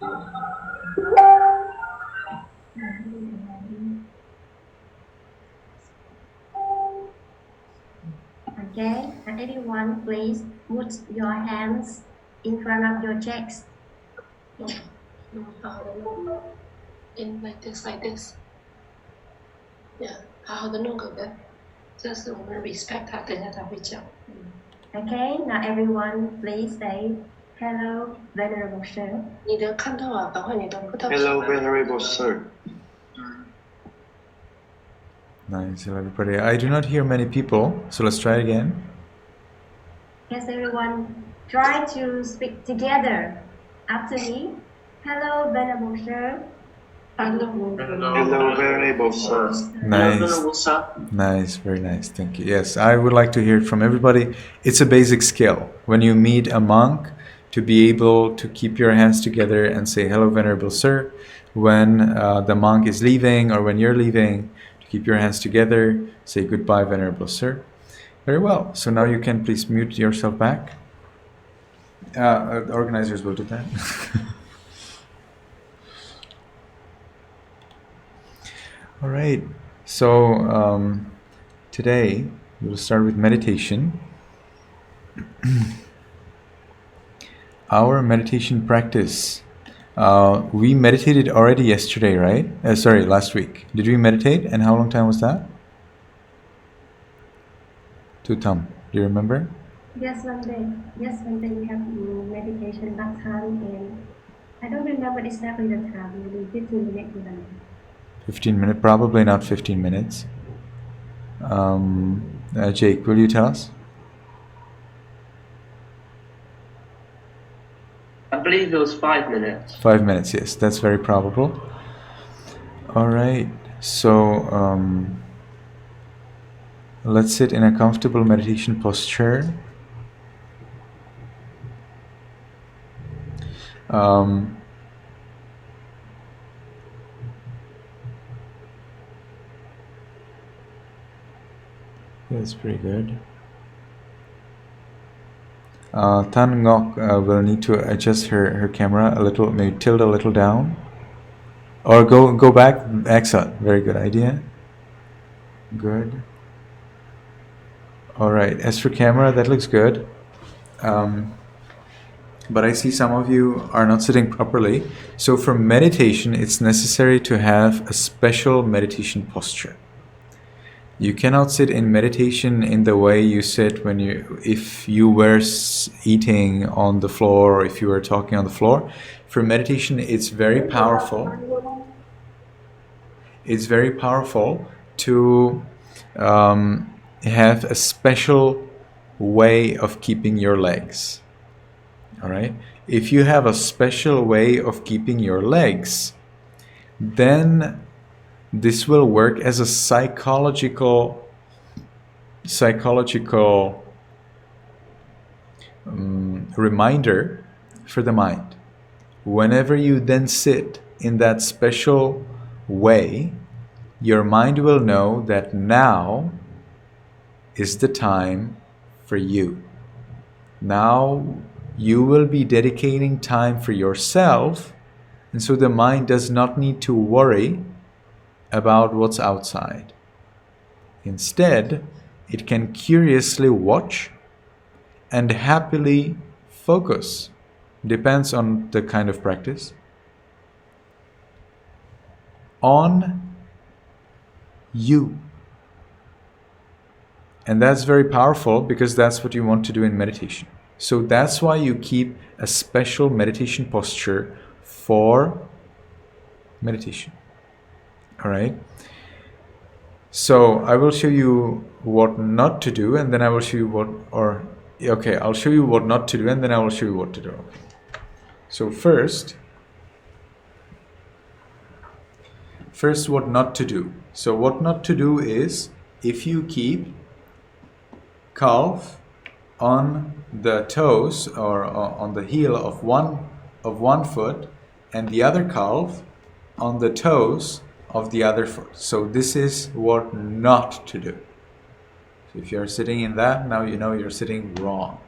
Okay, and everyone, please put your hands in front of your chest. In like this. Yeah, 好好的弄狗的，这是我们 respect 它，等一下它会叫。Okay, now everyone, please say hello, Venerable Sir. 你的看到啊，赶快你的不到。Hello, Venerable Sir. Nice, hello everybody. I do not hear many people, so let's try it again. Yes, everyone, try to speak together after me. Hello, Venerable Sir. Hello, Hello, Venerable Sir. Nice. Nice, very nice, thank you. Yes, I would like to hear it from everybody. It's a basic skill. When you meet a monk, to be able to keep your hands together and say, hello, Venerable Sir. When the monk is leaving or when you're leaving, to keep your hands together, say goodbye, Venerable Sir. Very well. So now you can please mute yourself back. The organizers will do that. All right. So today we'll start with meditation. Our meditation practice. We meditated already yesterday, right? Sorry, last week. Did we meditate? And how long time was that? Tutam, do you remember? Yes, one day. Yes, one day we have meditation that time, and I don't remember exactly the time. Maybe 15 minutes even. 15 minutes, probably not 15 minutes. Jake, will you tell us? I believe it was 5 minutes. 5 minutes, yes, that's very probable. All right, so let's sit in a comfortable meditation posture. That's pretty good. Tan Ngok will need to adjust her camera a little, maybe tilt a little down. Or go back. Excellent. Very good idea. Good. All right. As for camera, that looks good. But I see some of you are not sitting properly. So for meditation, it's necessary to have a special meditation posture. You cannot sit in meditation in the way you sit if you were eating on the floor or if you were talking on the floor. For meditation, it's very powerful. It's very powerful to have a special way of keeping your legs. All right? If you have a special way of keeping your legs, then this will work as a psychological reminder for the mind. Whenever you then sit in that special way, your mind will know that now is the time for you. Now you will be dedicating time for yourself, and so the mind does not need to worry about what's outside. Instead, it can curiously watch and happily focus, depends on the kind of practice, on you. And that's very powerful because that's what you want to do in meditation. So that's why you keep a special meditation posture for meditation. All right. So I will show you what not to do, and then I will show you I'll show you what not to do, and then I will show you what to do. Okay. So first, what not to do. So what not to do is if you keep calf on the toes or on the heel of one foot and the other calf on the toes of the other foot. So this is what not to do. So if you're sitting in that, now you know you're sitting wrong.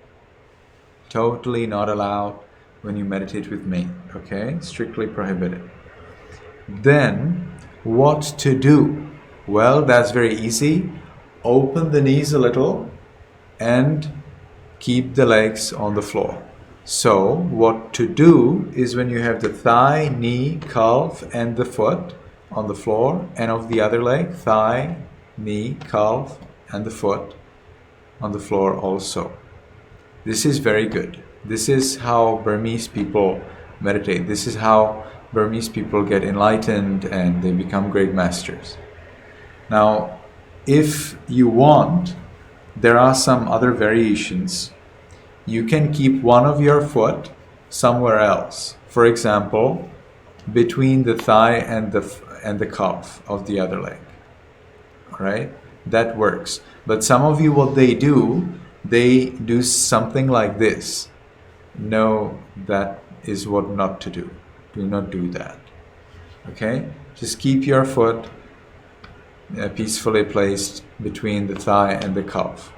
Totally not allowed. when you meditate with me. Okay? Strictly prohibited. Then, what to do? Well, that's very easy. Open the knees a little and keep the legs on the floor. So, what to do is when you have the thigh, knee, calf, and the foot on the floor, and of the other leg, thigh, knee, calf, and the foot on the floor also. This is very good. This is how Burmese people meditate. This is how Burmese people get enlightened and they become great masters. Now, if you want, there are some other variations. You can keep one of your foot somewhere else. For example, between the thigh and the calf of the other leg. All right? That works. But some of you, what they do something like this. No, that is what not to do. Do not do that. Okay? Just keep your foot peacefully placed between the thigh and the calf.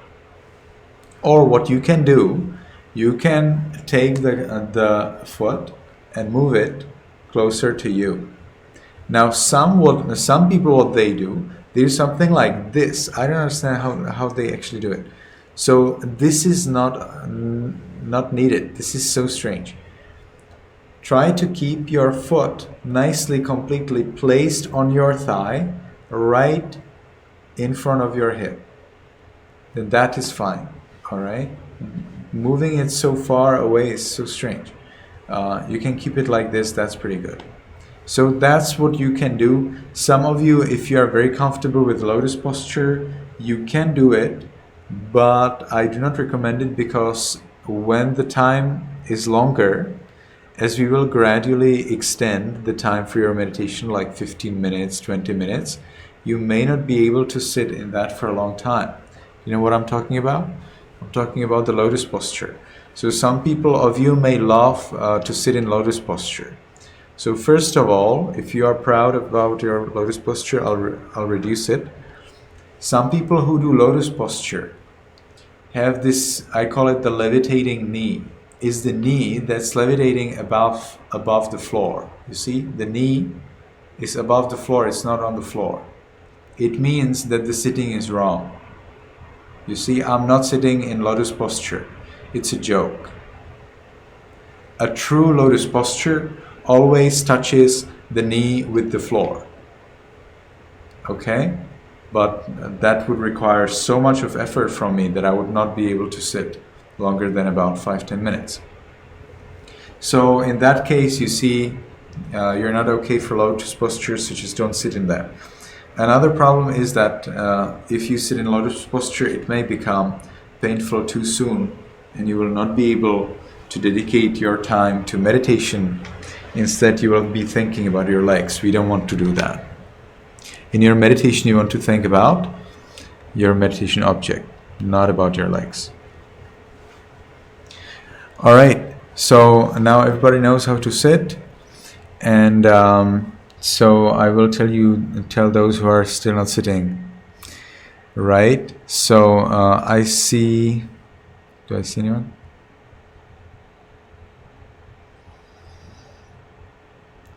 Or what you can do, you can take the foot and move it closer to you. Now, some people, what they do something like this. I don't understand how they actually do it. So this is not needed. This is so strange. Try to keep your foot nicely, completely placed on your thigh, right in front of your hip. Then that is fine. All right? Moving it so far away is so strange. You can keep it like this. That's pretty good. So that's what you can do. Some of you, if you are very comfortable with lotus posture, you can do it, but I do not recommend it, because when the time is longer, as we will gradually extend the time for your meditation, like 15 minutes, 20 minutes, you may not be able to sit in that for a long time. You know what I'm talking about? I'm talking about the lotus posture. So some people of you may love to sit in lotus posture. So first of all, if you are proud about your lotus posture, I'll reduce it. Some people who do lotus posture have this, I call it the levitating knee. Is the knee that's levitating above the floor. You see, the knee is above the floor, it's not on the floor. It means that the sitting is wrong. You see, I'm not sitting in lotus posture. It's a joke. A true lotus posture always touches the knee with the floor. Okay? But that would require so much of effort from me that I would not be able to sit longer than about 5-10 minutes. So in that case, you see, you're not okay for lotus posture, so just don't sit in that. Another problem is that if you sit in lotus posture, it may become painful too soon, and you will not be able to dedicate your time to meditation. Instead, you will be thinking about your legs. We don't want to do that. In your meditation, you want to think about your meditation object, not about your legs. All right, so now everybody knows how to sit, and so I will tell those who are still not sitting. Right, so I see, do I see anyone?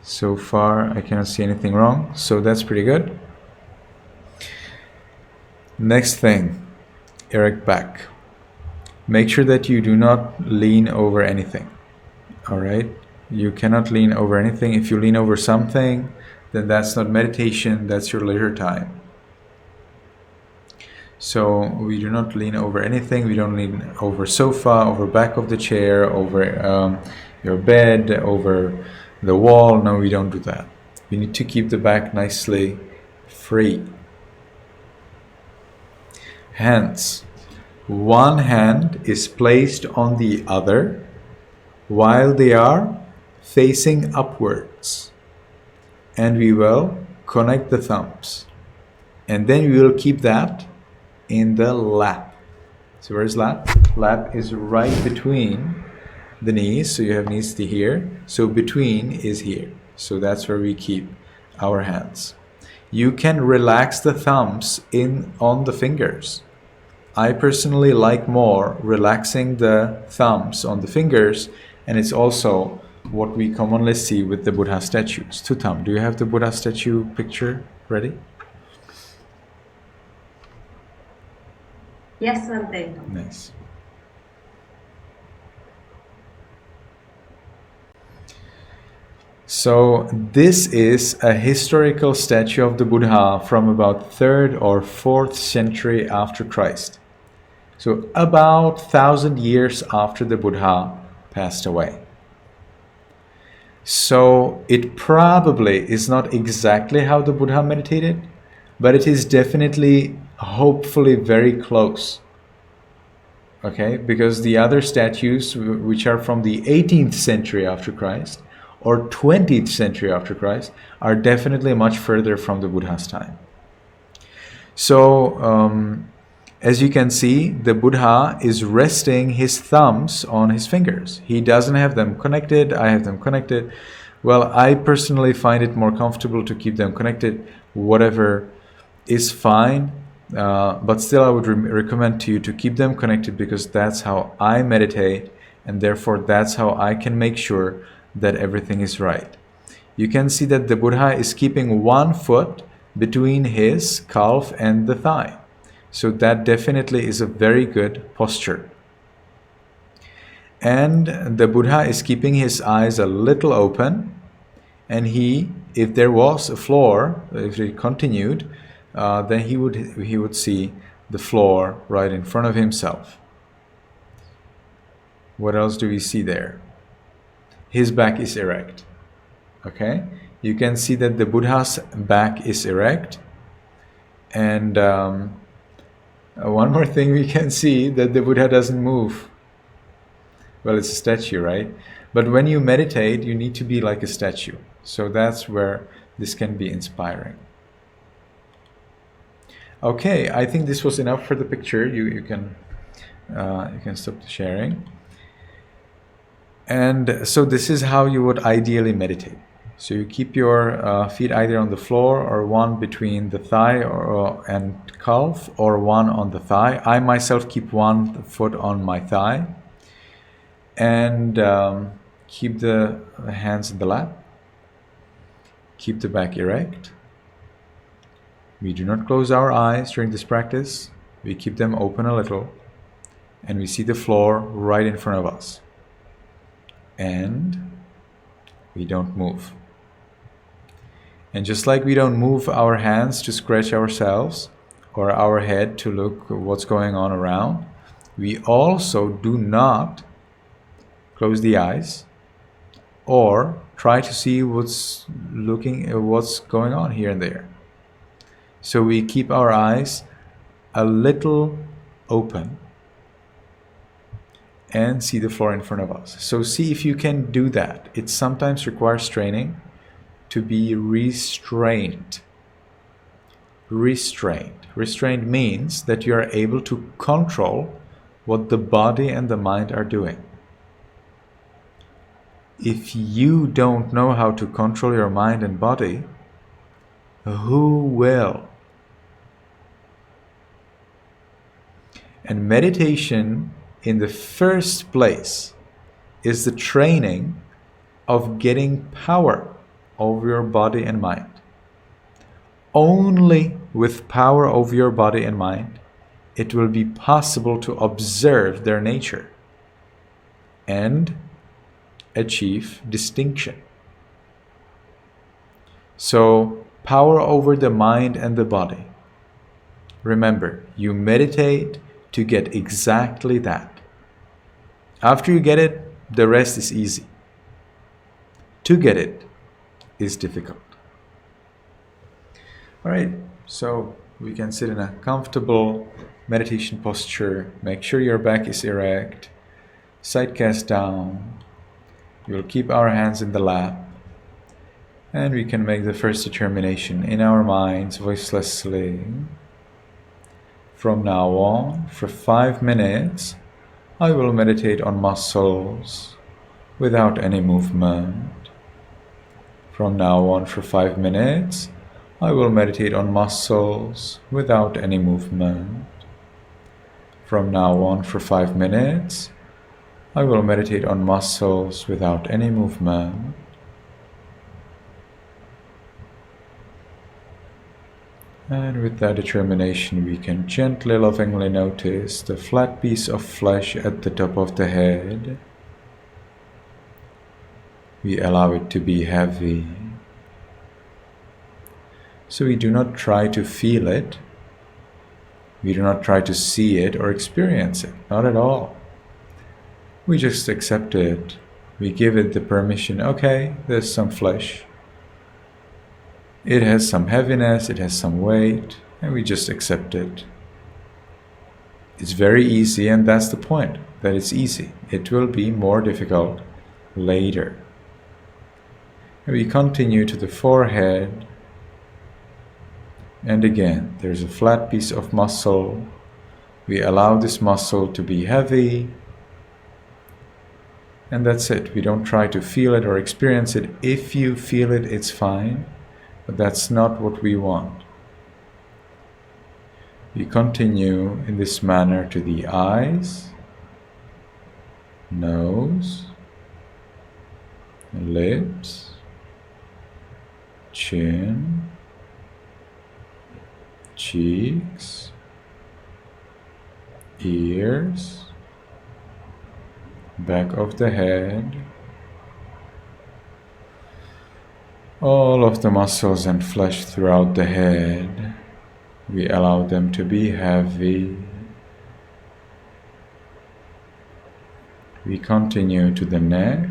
So far, I cannot see anything wrong, so that's pretty good. Next thing, erect back. Make sure that you do not lean over anything. All right? You cannot lean over anything. If you lean over something, then that's not meditation, that's your leisure time. So we do not lean over anything. We don't lean over sofa, over back of the chair, over your bed, over the wall. No, we don't do that. We need to keep the back nicely free. Hands. One hand is placed on the other while they are facing upwards. And we will connect the thumbs. And then we will keep that in the lap. So where's lap? Lap is right between the knees. So you have knees to here. So between is here. So that's where we keep our hands. You can relax the thumbs on the fingers. I personally like more relaxing the thumbs on the fingers, and it's also what we commonly see with the Buddha statues. Tutam, do you have the Buddha statue picture ready? Yes, Bante. Nice. So this is a historical statue of the Buddha from about 3rd or 4th century after Christ. So about 1,000 years after the Buddha passed away. So it probably is not exactly how the Buddha meditated, but it is definitely, hopefully, very close. Okay, because the other statues, which are from the 18th century after Christ or 20th century after Christ, are definitely much further from the Buddha's time. So, as you can see, the Buddha is resting his thumbs on his fingers. He doesn't have them connected. I have them connected. Well, I personally find it more comfortable to keep them connected. Whatever is fine. But still, I would recommend to you to keep them connected, because that's how I meditate, and therefore that's how I can make sure that everything is right. You can see that the Buddha is keeping one foot between his calf and the thigh. So that definitely is a very good posture. And the Buddha is keeping his eyes a little open, and he, if there was a floor, if he continued, then he would see the floor right in front of himself. What else do we see there? His back is erect. Okay, you can see that the Buddha's back is erect. And one more thing we can see, that the Buddha doesn't move. Well, it's a statue, right? But when you meditate, you need to be like a statue. So that's where this can be inspiring. Okay, I think this was enough for the picture. You can stop the sharing. And so this is how you would ideally meditate. So you keep your feet either on the floor, or one between the thigh and calf, or one on the thigh. I myself keep one foot on my thigh, and keep the hands in the lap. Keep the back erect. We do not close our eyes during this practice. We keep them open a little, and we see the floor right in front of us. And we don't move. And just like we don't move our hands to scratch ourselves, or our head to look what's going on around, we also do not close the eyes or try to see what's going on here and there. So we keep our eyes a little open and see the floor in front of us. So see if you can do that. It sometimes requires training to be restrained. Restrained. Restrained means that you are able to control what the body and the mind are doing. If you don't know how to control your mind and body, who will? And meditation, in the first place, is the training of getting power over your body and mind. Only with power over your body and mind, it will be possible to observe their nature and achieve distinction. So, power over the mind and the body. Remember, you meditate to get exactly that. After you get it, the rest is easy. To get it is difficult. All right, so we can sit in a comfortable meditation posture. Make sure your back is erect, side cast down. We will keep our hands in the lap, and we can make the first determination in our minds voicelessly. From now on, for 5 minutes, I will meditate on muscles without any movement. From now on, for 5 minutes, I will meditate on muscles without any movement. From now on, for 5 minutes, I will meditate on muscles without any movement. And with that determination, we can gently, lovingly notice the flat piece of flesh at the top of the head. We allow it to be heavy. So we do not try to feel it. We do not try to see it or experience it. Not at all. We just accept it. We give it the permission, okay, there's some flesh. It has some heaviness, it has some weight, and we just accept it. It's very easy, and that's the point, that it's easy. It will be more difficult later. And we continue to the forehead, and again, there's a flat piece of muscle. We allow this muscle to be heavy, and that's it. We don't try to feel it or experience it. If you feel it, it's fine, but that's not what we want. We continue in this manner to the eyes, nose, lips, chin, cheeks, ears, back of the head, all of the muscles and flesh throughout the head. We allow them to be heavy. We continue to the neck,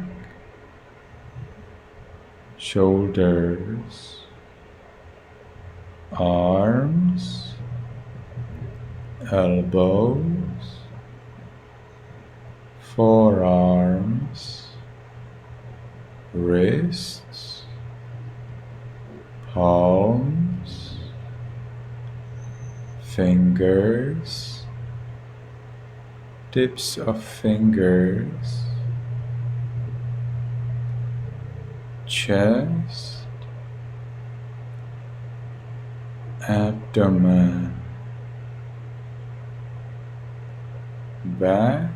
shoulders, arms, elbows, forearms, wrists, palms, fingers, tips of fingers, chest, abdomen, back,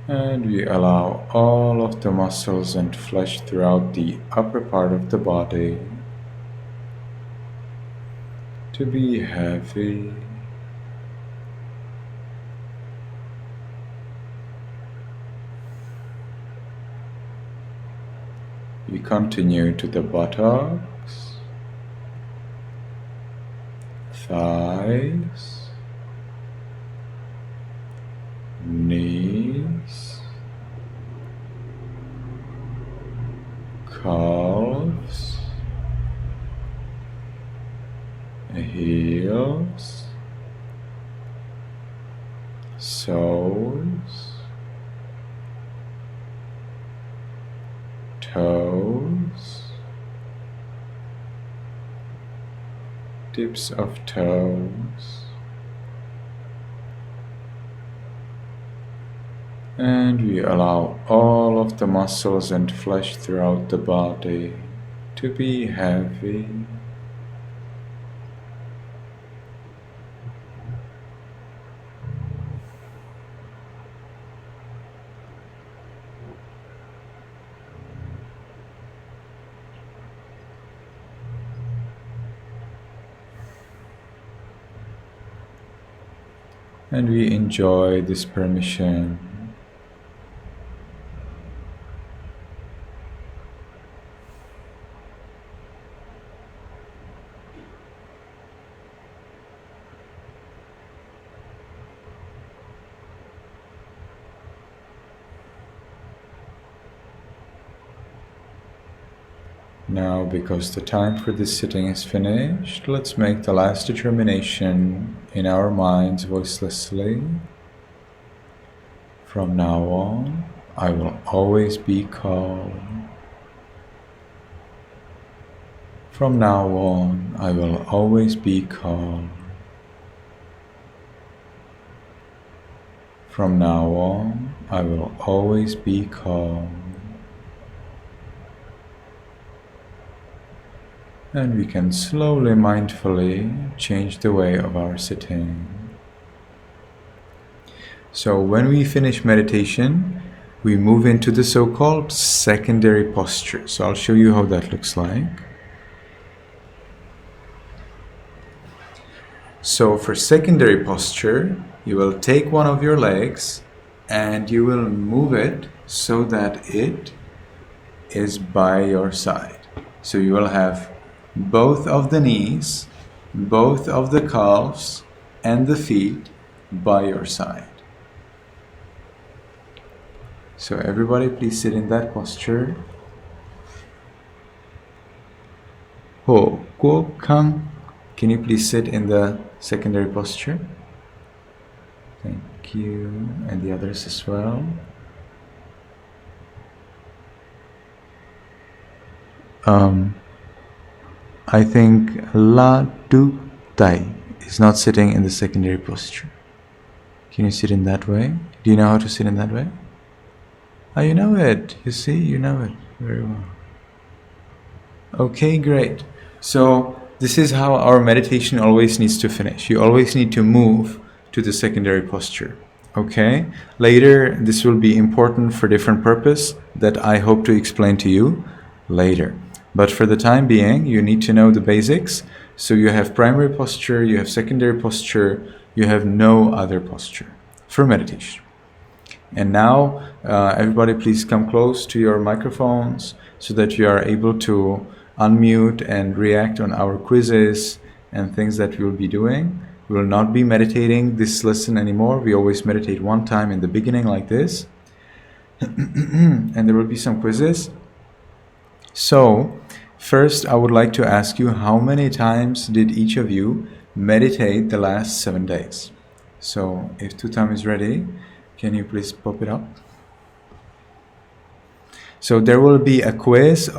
and we allow all of the muscles and flesh throughout the upper part of the body to be heavy. We continue to the buttocks, thighs, knees, calves, heels, soles, toes, tips of toes, and we allow all of the muscles and flesh throughout the body to be heavy. And we enjoy this permission. Now, because the time for this sitting is finished, let's make the last determination in our minds voicelessly. From now on, I will always be calm. From now on, I will always be calm. From now on, I will always be calm. And we can slowly, mindfully change the way of our sitting. So when we finish meditation, we move into the so-called secondary posture. So I'll show you how that looks like. So for secondary posture, you will take one of your legs and you will move it so that it is by your side. So you will have both of the knees, both of the calves, and the feet by your side. So everybody please sit in that posture. Ho, Ko, Kang. Can you please sit in the secondary posture? Thank you. And the others as well. I think La Du Tai is not sitting in the secondary posture. Can you sit in that way? Do you know how to sit in that way? Oh, you know it. You see, you know it very well. Okay, great. So this is how our meditation always needs to finish. You always need to move to the secondary posture. Okay? Later, this will be important for different purpose that I hope to explain to you later. But for the time being, you need to know the basics. So you have primary posture, you have secondary posture, you have no other posture for meditation. And now, everybody please come close to your microphones so that you are able to unmute and react on our quizzes and things that we will be doing. We will not be meditating this lesson anymore. We always meditate one time in the beginning like this. And there will be some quizzes. So, first I would like to ask you, how many times did each of you meditate the last 7 days? So, if Tutam is ready, can you please pop it up? So there will be a quiz.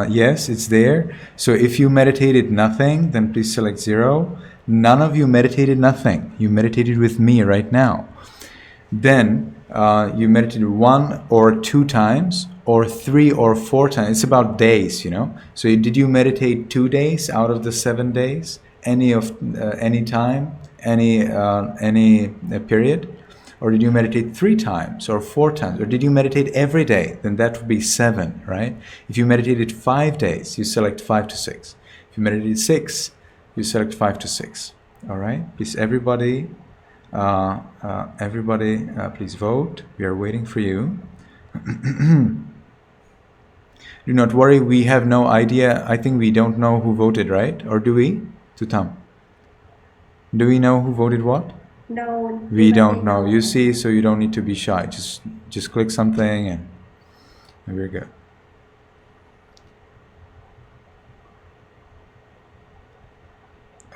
Yes, it's there. So if you meditated nothing, then please select 0. None of you meditated nothing. You meditated with me right now. Then you meditated 1 or 2 times, or 3 or 4 times. It's about days, you know. So did you meditate 2 days out of the 7 days? Any time, any period? Or did you meditate 3 times or 4 times? Or did you meditate every day? Then that would be 7, right? If you meditated 5 days, you select 5 to 6. If you meditated 6, you select 5 to 6. All right? Please, everybody, please vote. We are waiting for you. Do not worry, we have no idea. I think we don't know who voted, right? Or do we? Tutam. Do we know who voted what? No. We don't know. You see, so you don't need to be shy. Just click something and we're good.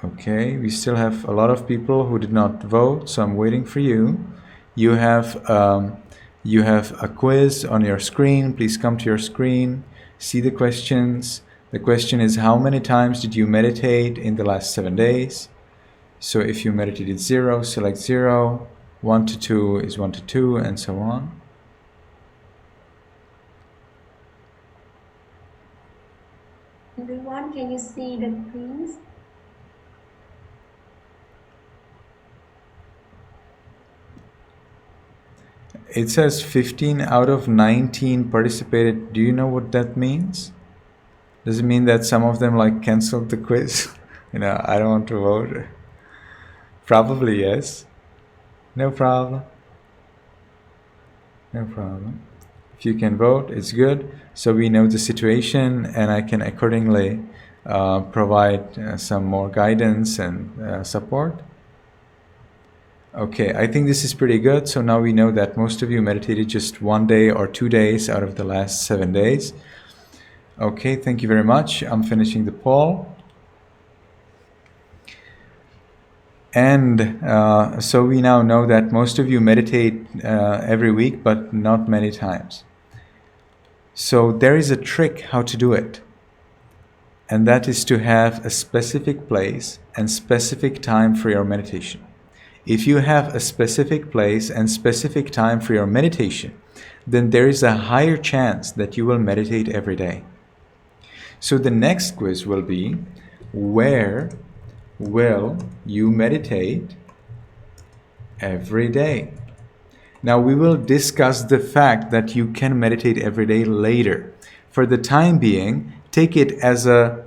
Okay, we still have a lot of people who did not vote, so I'm waiting for you. You have a quiz on your screen. Please come to your screen, see the questions. The question is, how many times did you meditate in the last 7 days? So if you meditated 0, select 0. 1 to 2 is 1 to 2, and so on. Everyone, can you see the quiz? It says 15 out of 19 participated. Do you know what that means? Does it mean that some of them canceled the quiz? I don't want to vote. Probably yes. No problem. No problem. If you can vote, it's good. So we know the situation and I can accordingly provide some more guidance and support. Okay, I think this is pretty good. So now we know that most of you meditated just 1 day or 2 days out of the last 7 days. Okay, thank you very much. I'm finishing the poll. And so we now know that most of you meditate every week, but not many times. So there is a trick how to do it. And that is to have a specific place and specific time for your meditation. If you have a specific place and specific time for your meditation, then there is a higher chance that you will meditate every day. So the next quiz will be, where will you meditate every day? Now we will discuss the fact that you can meditate every day later. For the time being, take it as a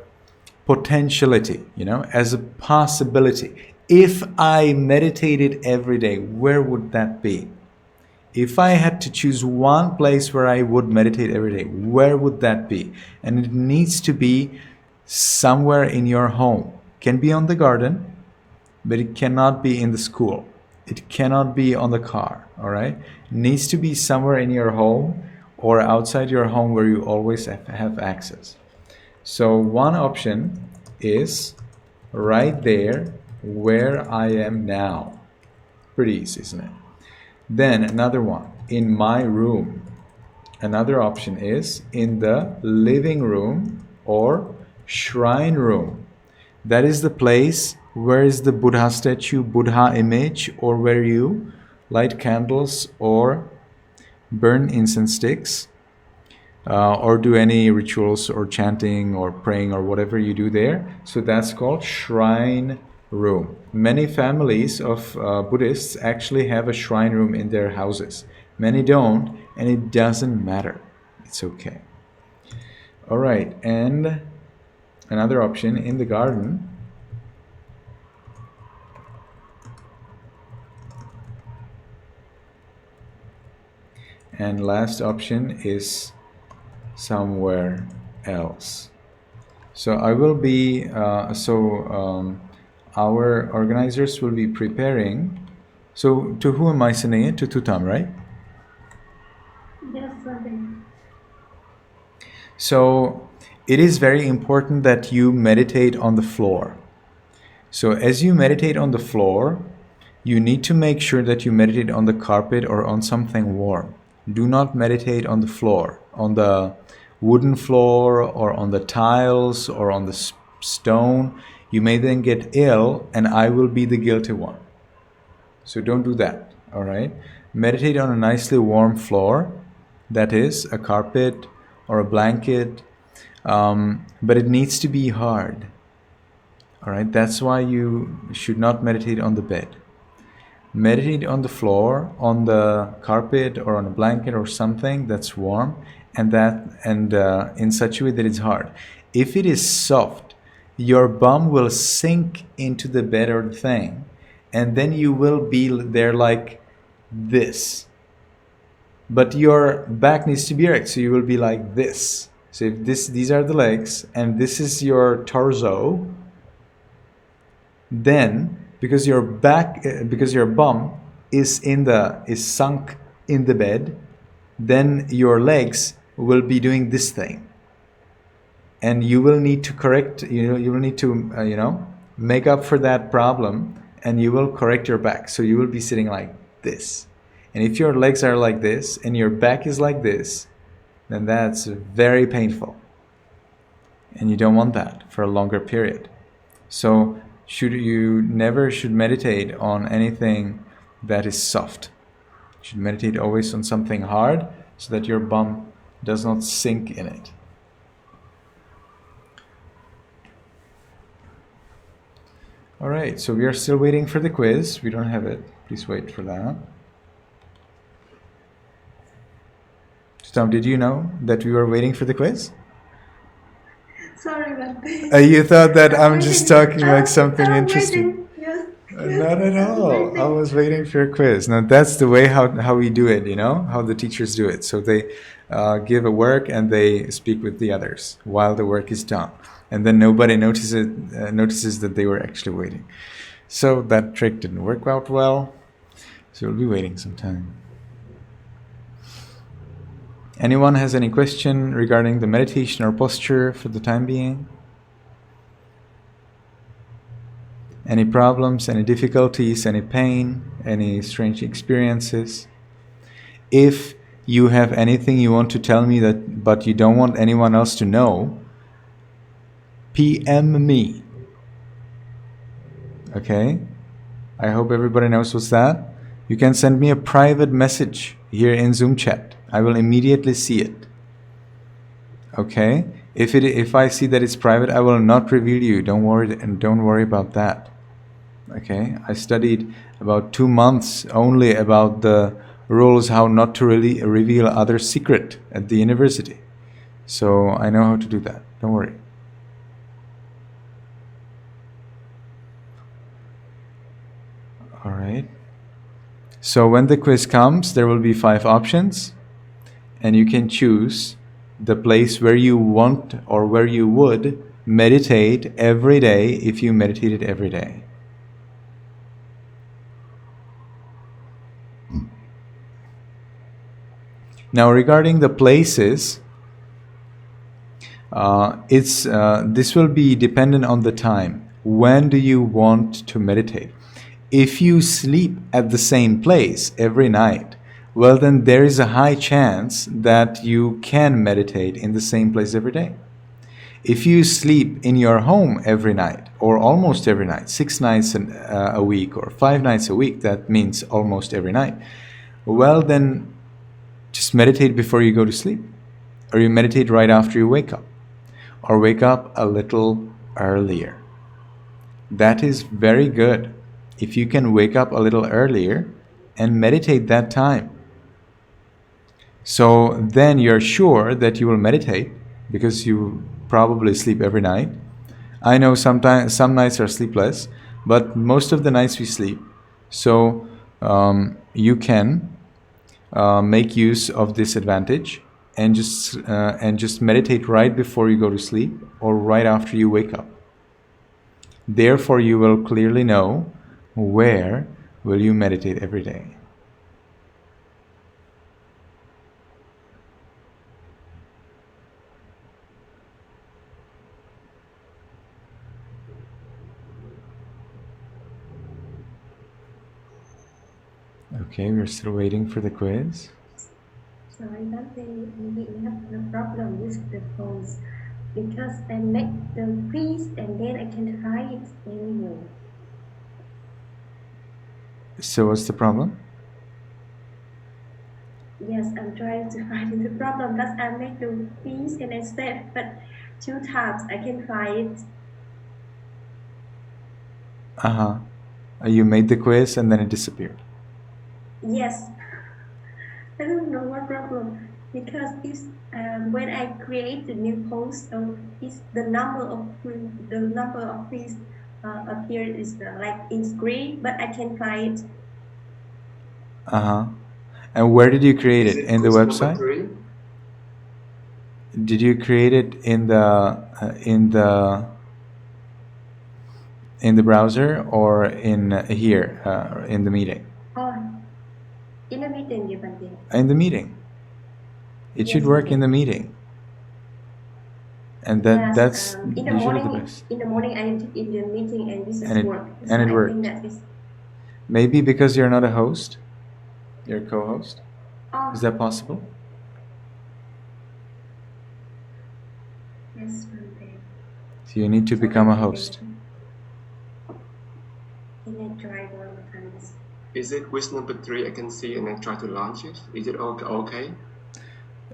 potentiality, as a possibility. If I meditated every day, where would that be? If I had to choose one place where I would meditate every day, where would that be? And it needs to be somewhere in your home. Can be on the garden, but it cannot be in the school. It cannot be on the car, all right? It needs to be somewhere in your home or outside your home where you always have access. So one option is right there where I am now. Pretty easy, isn't it? Then another one, in my room. Another option is in the living room or shrine room. That is the place where is the Buddha statue, Buddha image, or where you light candles or burn incense sticks, or do any rituals or chanting or praying or whatever you do there. So that's called shrine room. Many families of Buddhists actually have a shrine room in their houses. Many don't, and it doesn't matter. It's okay. All right, and another option, in the garden. And last option is somewhere else. So I will be, our organizers will be preparing. So to who am I sending it? To Tutam, right? Yes, Bante. So it is very important that you meditate on the floor. So as you meditate on the floor, you need to make sure that you meditate on the carpet or on something warm. Do not meditate on the floor, on the wooden floor or on the tiles or on the stone. You may then get ill and I will be the guilty one. So don't do that, all right? Meditate on a nicely warm floor, that is a carpet or a blanket, but it needs to be hard, all right? That's why you should not meditate on the bed. Meditate on the floor, on the carpet or on a blanket or something that's warm, and in such a way that it's hard. If it is soft, your bum will sink into the bed or the thing, and then you will be there like this. But your back needs to be erect, so you will be like this. So if these are the legs, and this is your torso, then because your bum is sunk in the bed, then your legs will be doing this thing, and you will need to correct. You will need to make up for that problem, and you will correct your back. So you will be sitting like this, and if your legs are like this and your back is like this, then that's very painful, and you don't want that for a longer period. So you never should meditate on anything that is soft. You should meditate always on something hard so that your bum does not sink in it. All right, so we are still waiting for the quiz. We don't have it. Please wait for that. Tom, did you know that we were waiting for the quiz? Sorry, Bante. You thought that I'm waiting. just talking like something I'm interesting. Yes. Not at I'm all. waiting. I was waiting for a quiz. Now that's the way how we do it, how the teachers do it. So they give a work and they speak with the others while the work is done. And then nobody notices that they were actually waiting. So that trick didn't work out well. So we'll be waiting some time. Anyone has any question regarding the meditation or posture for the time being? Any problems, any difficulties, any pain, any strange experiences? If you have anything you want to tell me but you don't want anyone else to know, PM me. Okay? I hope everybody knows what's that. You can send me a private message here in Zoom chat. I will immediately see it. Okay? If I see that it's private, I will not reveal you. Don't worry, and don't worry about that. Okay, I studied about 2 months only about the rules how not to really reveal other secret at the university. So I know how to do that. Don't worry. All right. So when the quiz comes, there will be 5 options, and you can choose the place where you want or where you would meditate every day if you meditated every day. Now, regarding the places, this will be dependent on the time. When do you want to meditate? If you sleep at the same place every night, well, then there is a high chance that you can meditate in the same place every day. If you sleep in your home every night, or almost every night, 6 nights a week, or 5 nights a week, that means almost every night, well, then just meditate before you go to sleep, or you meditate right after you wake up, or wake up a little earlier. That is very good. If you can wake up a little earlier and meditate that time. So then you're sure that you will meditate because you probably sleep every night. I know sometimes some nights are sleepless, but most of the nights we sleep. So you can make use of this advantage and just meditate right before you go to sleep or right after you wake up. Therefore, you will clearly know where will you meditate every day. Okay, we're still waiting for the quiz. Sorry, Bante, maybe we have a problem with the pose because I make the crease and then I can try it anyway. So what's the problem? Yes, I'm trying to find the problem because I make the crease and I step, but 2 times I can find it. Uh-huh. You made the quiz and then it disappeared. Yes, I don't know what problem because it's when I create the new post, it's the number of crease appeared is like in green, but I can find it. Uh-huh. And where did you create Is it? it In the quiz number website? 3? Did you create it in the browser or in here in the meeting? Oh, in the meeting, you Bante. In the meeting. It should Yes, work in Bante. the meeting. And Yes, that's in the usually the morning. best. In the morning, I took in the meeting and this And is it work. So and it I think worked. that is. Maybe because you're not a host, you're a co-host. Oh, Is that possible? yes, Bante. So you need to So become a maybe host. can I try one more time? Is it quiz number 3 I can see and I try to launch it? Is it okay?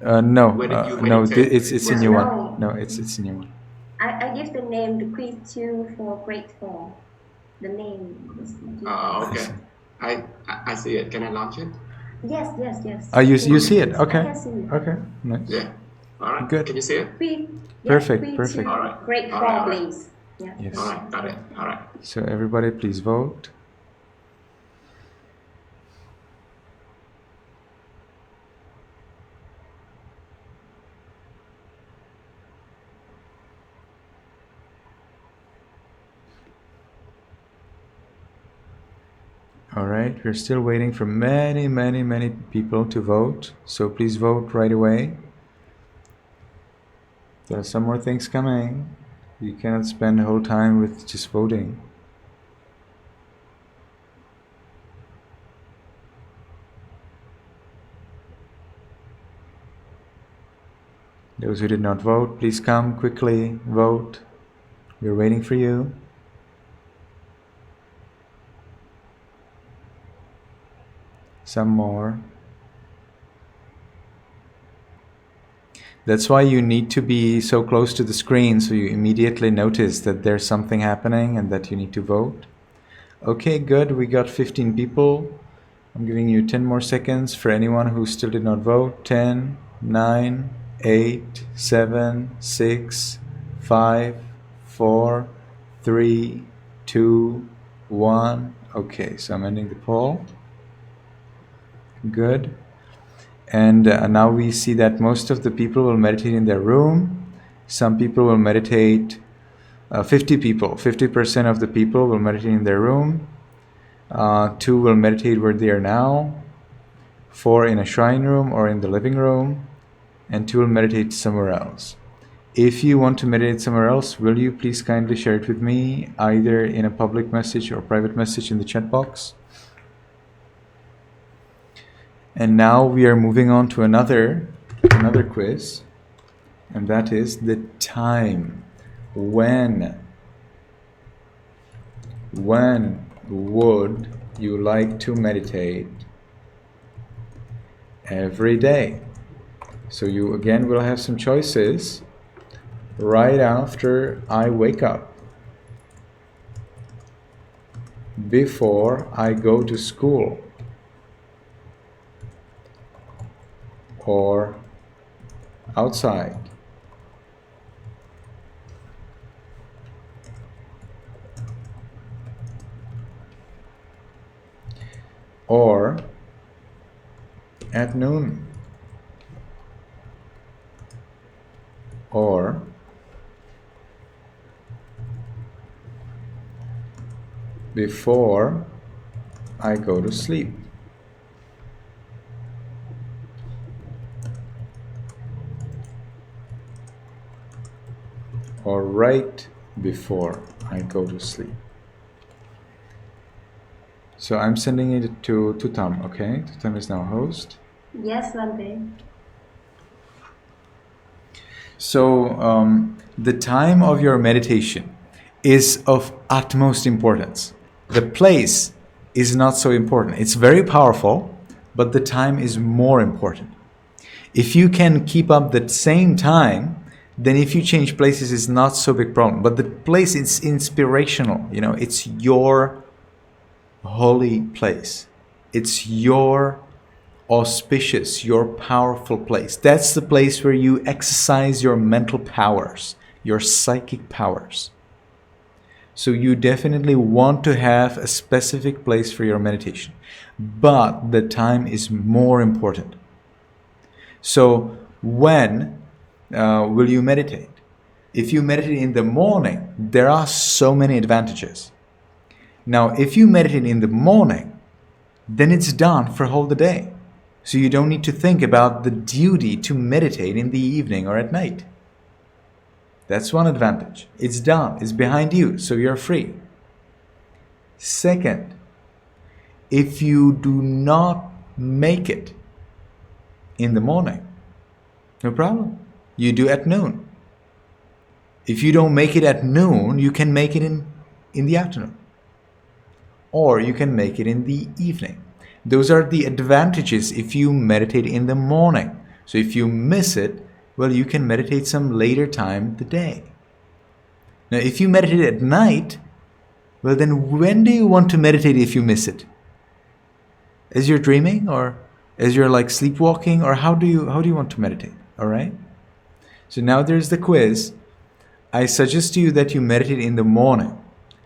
No, Where did you no. meditate? It's a Was new it? one. No, No, it's a new one. I give the name the quiz 2 for grade 4. The name is I Okay. see. I see it. Can I launch it? Yes, yes, yes. You Yes, see it? yes, I Okay. can see it. Okay. Nice. Yeah. All right. Good. Can you see it? Quiz, Perfect, quiz perfect. 2, All right. grade All 4, right, all right. please. Yeah. Yes. All right. Got it. All right. So everybody, please vote. All right, we're still waiting for many, many, many people to vote. So please vote right away. There are some more things coming. You cannot spend the whole time with just voting. Those who did not vote, please come quickly, vote. We're waiting for you. Some more. That's why you need to be so close to the screen so you immediately notice that there's something happening and that you need to vote. Okay, good. We got 15 people. I'm giving you 10 more seconds for anyone who still did not vote. 10, 9, 8, 7, 6, 5, 4, 3, 2, 1. Okay, so I'm ending the poll. Good. And now we see that most of the people will meditate in their room. Some people will meditate, 50 people, 50% of the people will meditate in their room. 2 will meditate where they are now. 4 in a shrine room or in the living room. And 2 will meditate somewhere else. If you want to meditate somewhere else, will you please kindly share it with me, either in a public message or private message in the chat box? And now we are moving on to another quiz, and that is the time. When would you like to meditate every day? So you again will have some choices right after I wake up, before I go to school, or outside, or at noon, or before I go to sleep. Or right before I go to sleep. So I'm sending it to Tutam, okay? Tutam is now host. Yes, Bante. So the time of your meditation is of utmost importance. The place is not so important. It's very powerful, but the time is more important. If you can keep up the same time, then if you change places, it's not so big problem. But the place is inspirational. You know, it's your holy place. It's your auspicious, your powerful place. That's the place where you exercise your mental powers, your psychic powers. So you definitely want to have a specific place for your meditation. But the time is more important. So when will you meditate? If you meditate in the morning, there are so many advantages. Now, if you meditate in the morning, then it's done for whole the day. So you don't need to think about the duty to meditate in the evening or at night. That's one advantage. It's done. It's behind you, so you're free. Second, if you do not make it in the morning, no problem. You do at noon. If you don't make it at noon, you can make it in the afternoon. Or you can make it in the evening. Those are the advantages if you meditate in the morning. So if you miss it, well, you can meditate some later time the day. Now, if you meditate at night, well, then when do you want to meditate if you miss it? As you're dreaming, or as you're like sleepwalking, or how do you want to meditate? All right. So now there's the quiz. I suggest to you that you meditate in the morning.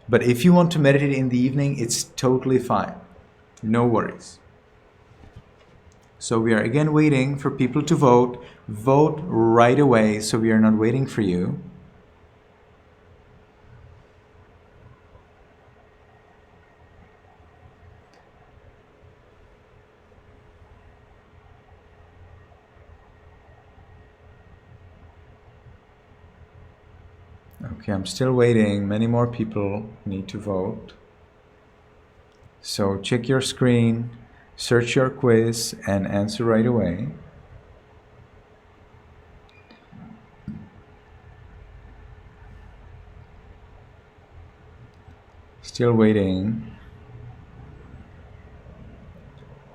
But if you want to meditate in the evening, it's totally fine. No worries. So we are again waiting for people to vote. Vote right away, so we are not waiting for you. Okay, I'm still waiting. Many more people need to vote. So check your screen, search your quiz, and answer right away. Still waiting.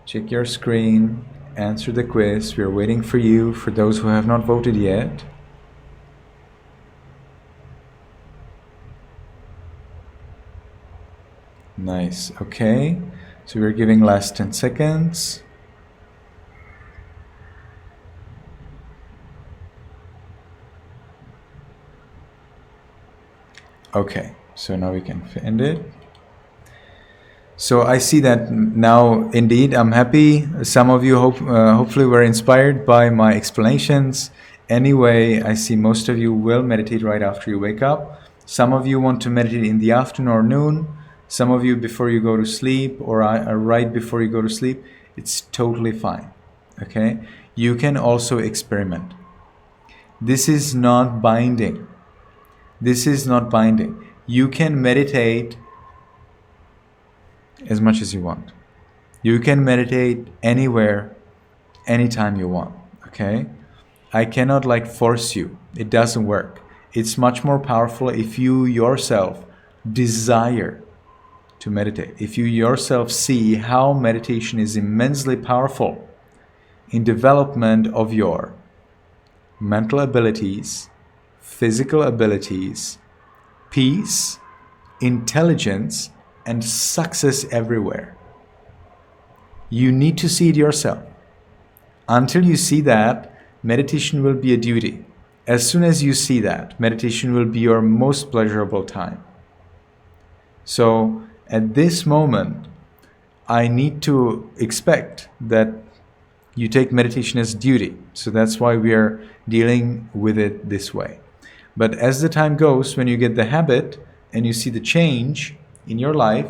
Check your screen answer the quiz. We're waiting for you, for those who have not voted yet. Nice. Okay. So we're giving last 10 seconds. Okay. So now we can end it. So I see that now, indeed, I'm happy. Some of you hopefully were inspired by my explanations. Anyway, I see most of you will meditate right after you wake up. Some of you want to meditate in the afternoon or noon. Some of you before you go to sleep or right before you go to sleep. It's totally fine. Okay? You can also experiment. This is not binding. This is not binding. You can meditate as much as you want. You can meditate anywhere, anytime you want, okay? I cannot force you. It doesn't work. It's much more powerful if you yourself desire to meditate. If you yourself see how meditation is immensely powerful in development of your mental abilities, physical abilities, peace, intelligence, and success everywhere. You need to see it yourself. Until you see that, meditation will be a duty. As soon as you see that, meditation will be your most pleasurable time. So at this moment, I need to expect that you take meditation as duty. So that's why we are dealing with it this way. But as the time goes, when you get the habit and you see the change in your life,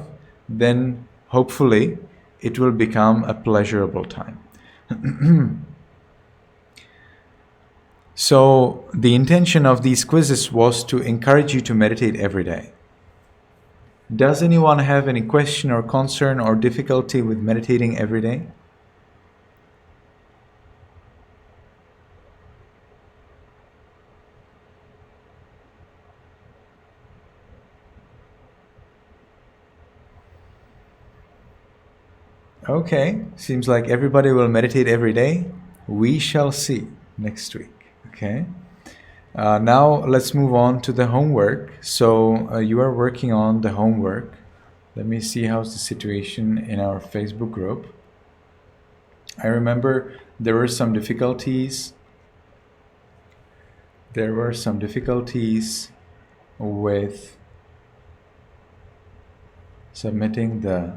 then hopefully it will become a pleasurable time. So the intention of these quizzes was to encourage you to meditate every day. Does anyone have any question or concern or difficulty with meditating every day? Okay, seems like everybody will meditate every day. We shall see next week. Okay. Now let's move on to the homework. So you are working on the homework. Let me see how's the situation in our Facebook group. I remember there were some difficulties. There were some difficulties with submitting the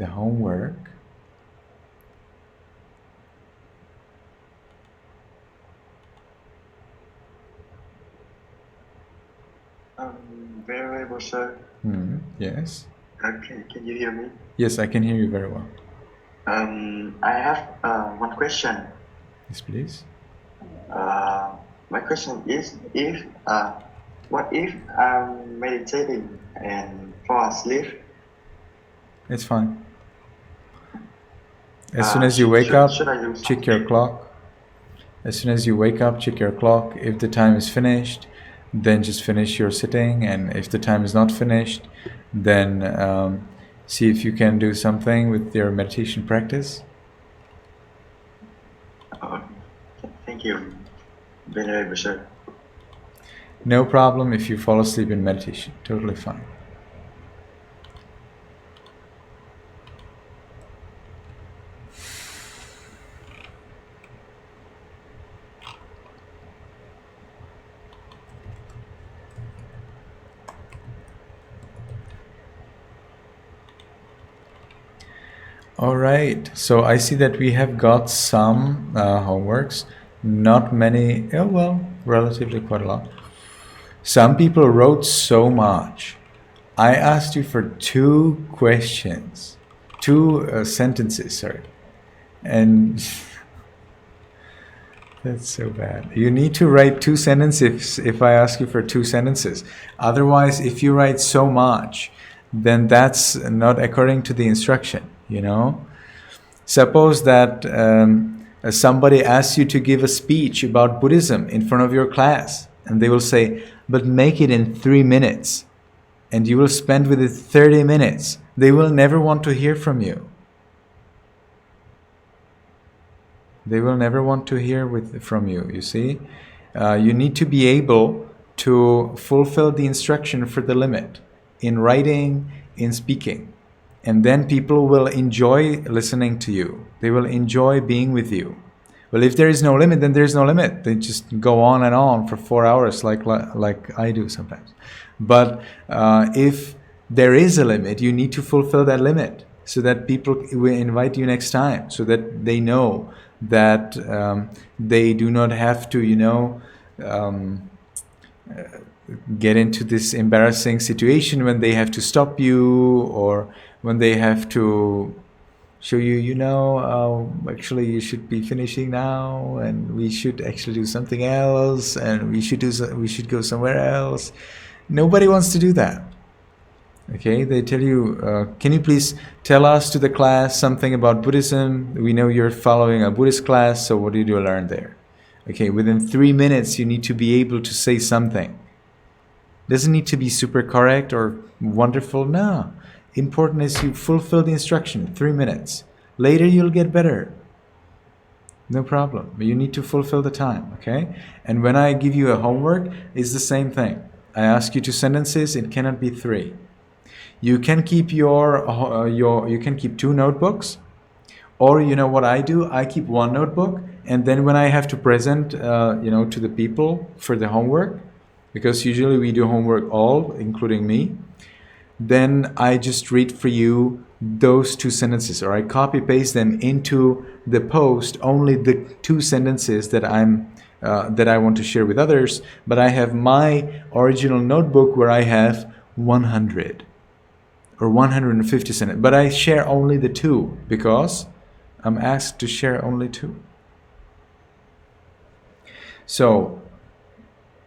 homework. Venerable sir. Yes. Okay, can you hear me? Yes, I can hear you very well. I have one question. Yes, please. My question is, what if I'm meditating and fall asleep? It's fine. As soon as you wake up, check your clock. As soon as you wake up, check your clock. If the time is finished, then just finish your sitting. And if the time is not finished, then see if you can do something with your meditation practice. Thank you, Venerable sir. No problem if you fall asleep in meditation. Totally fine. All right, so I see that we have got some homeworks, not many, well, relatively quite a lot. Some people wrote so much. I asked you for 2 questions, 2 sentences, sorry, and that's so bad. You need to write 2 sentences if I ask you for 2 sentences. Otherwise, if you write so much, then that's not according to the instruction. You know, suppose that somebody asks you to give a speech about Buddhism in front of your class, and they will say, but make it in 3 minutes, and you will spend with it 30 minutes. They will never want to hear from you. They will never want to hear from you, you see. You need to be able to fulfill the instruction for the limit in writing, in speaking. And then people will enjoy listening to you. They will enjoy being with you. Well, if there is no limit, then there is no limit. They just go on and on for 4 hours, like I do sometimes. But if there is a limit, you need to fulfill that limit so that people will invite you next time, so that they know that they do not have to, um, get into this embarrassing situation when they have to stop you, or when they have to show you, actually you should be finishing now, and we should actually do something else, and we should go somewhere else. Nobody wants to do that. Okay, they tell you, can you please tell us to the class something about Buddhism? We know you're following a Buddhist class, so what did you learn there? Okay, within 3 minutes you need to be able to say something. Doesn't need to be super correct or wonderful. No. Important is you fulfill the instruction. 3 minutes. Later you'll get better. No problem. But you need to fulfill the time, okay? And when I give you a homework, it's the same thing. I ask you 2 sentences. It cannot be 3. You can keep you can keep 2 notebooks, or you know what I do? I keep 1 notebook, and then when I have to present, to the people for the homework, because usually we do homework all, including me, then I just read for you those 2 sentences, or I copy paste them into the post, only the 2 sentences that I want to share with others. But I have my original notebook where I have 100 or 150 sentences, but I share only the 2 because I'm asked to share only 2. So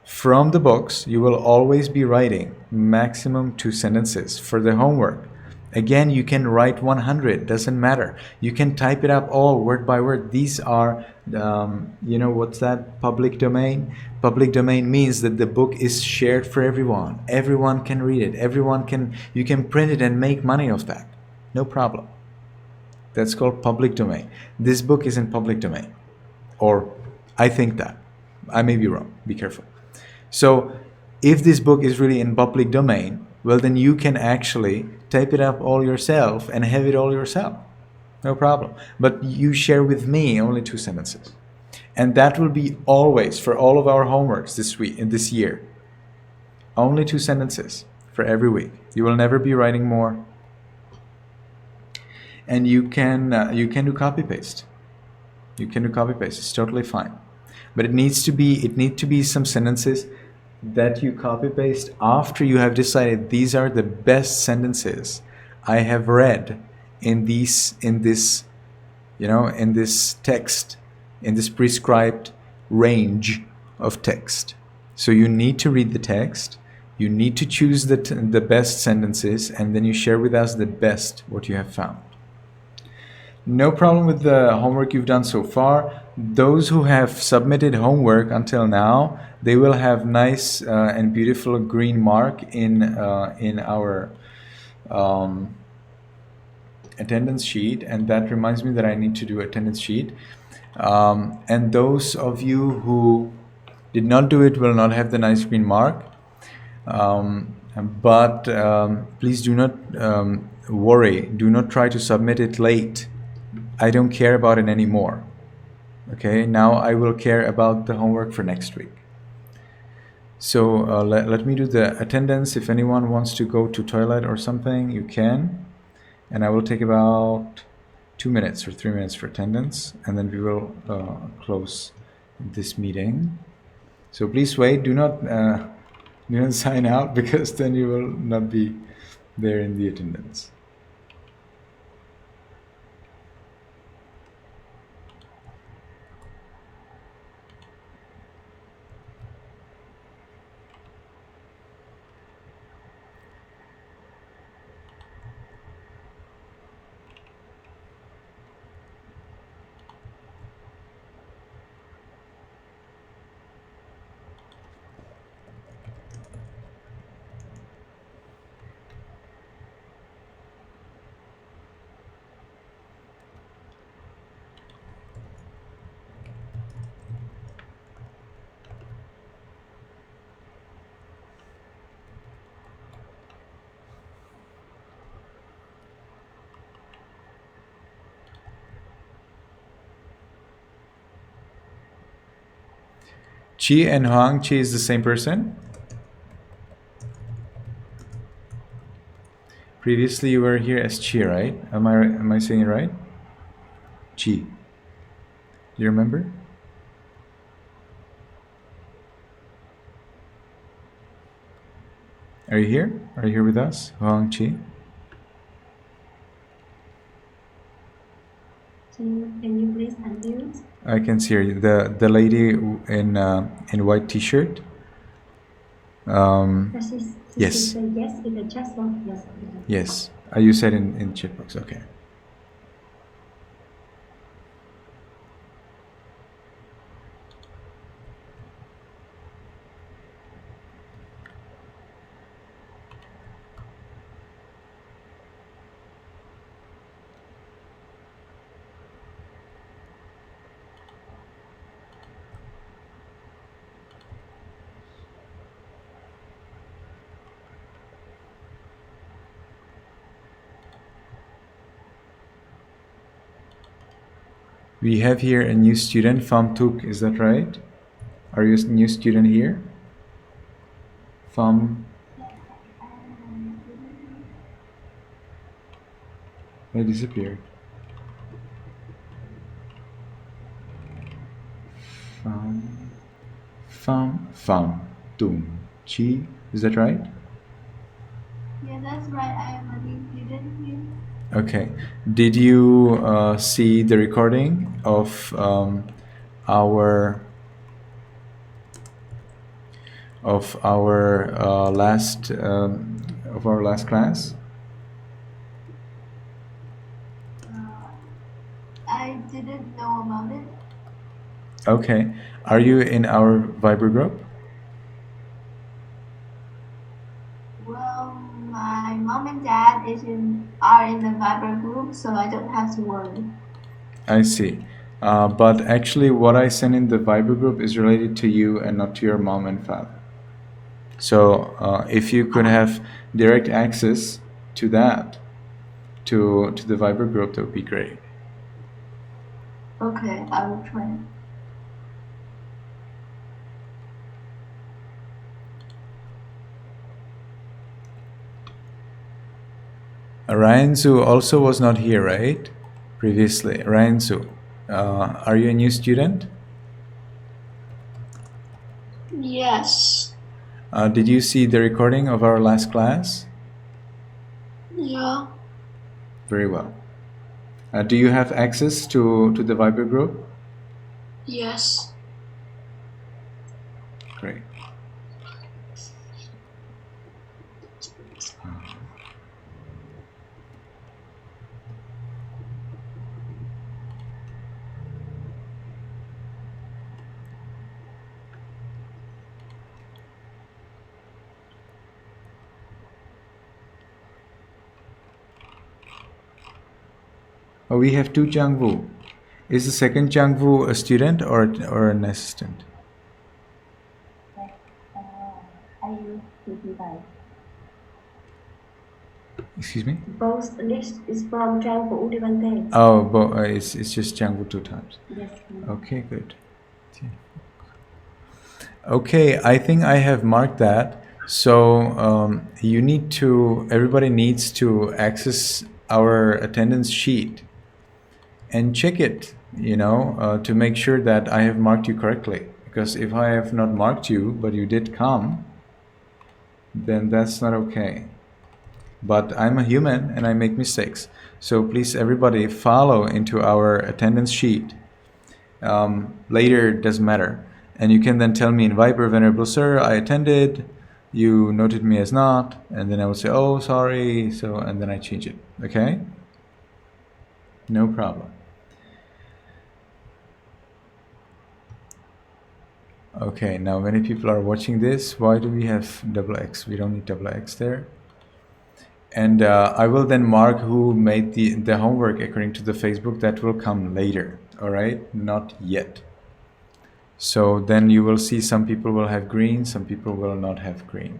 from the books, you will always be writing maximum 2 sentences. For the homework, again, you can write 100, doesn't matter. You can type it up all word by word. These are, what's that? Public domain. Public domain means that the book is shared for everyone. Everyone can read it. You can print it and make money off that. No problem. That's called public domain. This book is in public domain. Or I think that. I may be wrong. Be careful. So if this book is really in public domain, well, then you can actually type it up all yourself and have it all yourself. No problem. But you share with me only 2 sentences. And that will be always for all of our homeworks this year. Only 2 sentences for every week. You will never be writing more. And you can do copy paste. You can do copy paste. It's totally fine. But it needs to be some sentences that you copy paste after you have decided these are the best sentences I have read in this text, in this prescribed range of text. So you need to read the text, you need to choose the best sentences, and then you share with us the best what you have found. No problem with the homework you've done so far. Those who have submitted homework until now, they will have nice and beautiful green mark in our attendance sheet, and that reminds me that I need to do attendance sheet. And those of you who did not do it will not have the nice green mark. But please do not worry. Do not try to submit it late. I don't care about it anymore. Okay, now I will care about the homework for next week. So let me do the attendance. If anyone wants to go to toilet or something, you can. And I will take about 2 minutes or 3 minutes for attendance, and then we will close this meeting. So please wait. Do not sign out, because then you will not be there in the attendance. Chi and Huang Chi is the same person? Previously you were here as Chi, right? Am I saying it right? Chi. Do you remember? Are you here? Are you here with us? Huang Chi? Can you please unmute? I can see her. The lady in white t-shirt. Does she Yes. say yes in the chat box? Yes. Yes. You said in chat box. Okay. We have here a new student, Pham Tuk, is that right? Are you a new student here? Pham. I disappeared. Pham Tung Chi, is that right? Yeah, that's right. I am a new student here. Okay. Did you see the recording of our last class? I didn't know about it. Okay. Are you in our Viber group? Well, my mom and dad are in the Viber group, so I don't have to worry. I see. But actually, what I sent in the Viber group is related to you and not to your mom and father. So if you could have direct access to that, to the Viber group, that would be great. Okay, I will try. Ryan Su also was not here, right? Previously. Ryan Su, are you a new student? Yes. Did you see the recording of our last class? Yeah. Very well. Do you have access to the Viber group? Yes. Great. Oh, we have two Jangwoo. Is the second Jangwoo a student or an assistant? I use device. Excuse me? Both list is from Jangwoo Devante. Oh, it's just Jangwoo two times. Yes. Okay, good. Okay, I think I have marked that. So everybody needs to access our attendance sheet and check it, to make sure that I have marked you correctly. Because if I have not marked you, but you did come, then that's not okay. But I'm a human and I make mistakes. So please, everybody, follow into our attendance sheet. Later, it doesn't matter. And you can then tell me in Viber, Venerable Sir, I attended, you noted me as not, and then I will say, oh, sorry, and then I change it, okay? No problem. Okay, now many people are watching this. Why do we have double X? We don't need double X there. And I will then mark who made the homework according to the Facebook. That will come later, all right? Not yet. So then you will see some people will have green, some people will not have green.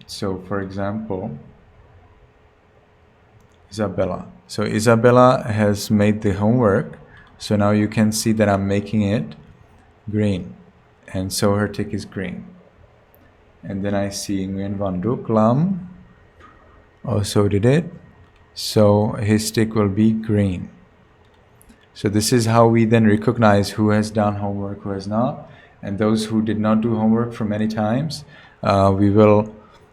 So for example, Isabella. So Isabella has made the homework. So now you can see that I'm making it green. And so her tick is green. And then I see Nguyen Van Duc Lam also did it. So his tick will be green. So this is how we then recognize who has done homework, who has not. And those who did not do homework for many times, we will